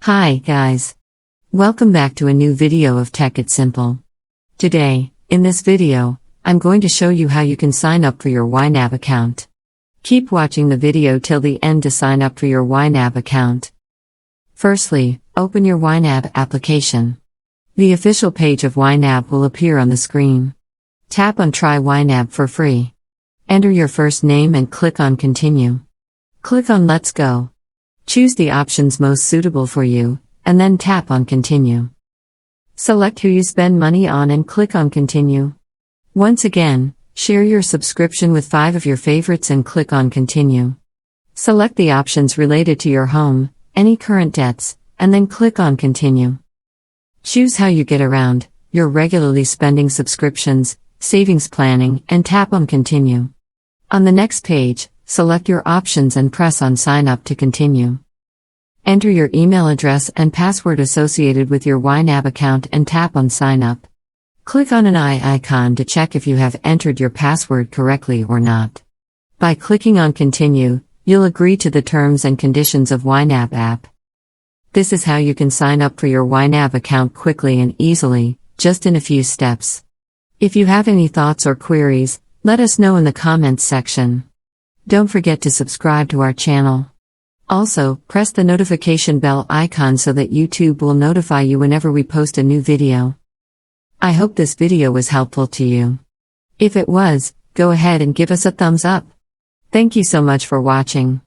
Hi guys. Welcome back to a new video of Tech It Simple. Today, in this video, I'm going to show you how you can sign up for your YNAB account. Keep watching the video till the end to sign up for your YNAB account. Firstly, open your YNAB application. The official page of YNAB will appear on the screen. Tap on Try YNAB for free. Enter your first name and click on Continue. Click on Let's Go. Choose the options most suitable for you, and then tap on Continue. Select who you spend money on and click on Continue. Once again, share your subscription with 5 of your favorites and click on Continue. Select the options related to your home, any current debts, and then click on Continue. Choose how you get around your regularly spending subscriptions, savings planning, and tap on Continue. On the next page, select your options and press on Sign Up to continue. Enter your email address and password associated with your YNAB account and tap on Sign Up. Click on an eye icon to check if you have entered your password correctly or not. By clicking on Continue, you'll agree to the terms and conditions of YNAB app. This is how you can sign up for your YNAB account quickly and easily, just in a few steps. If you have any thoughts or queries, let us know in the comments section. Don't forget to subscribe to our channel. Also, press the notification bell icon so that YouTube will notify you whenever we post a new video. I hope this video was helpful to you. If it was, go ahead and give us a thumbs up. Thank you so much for watching.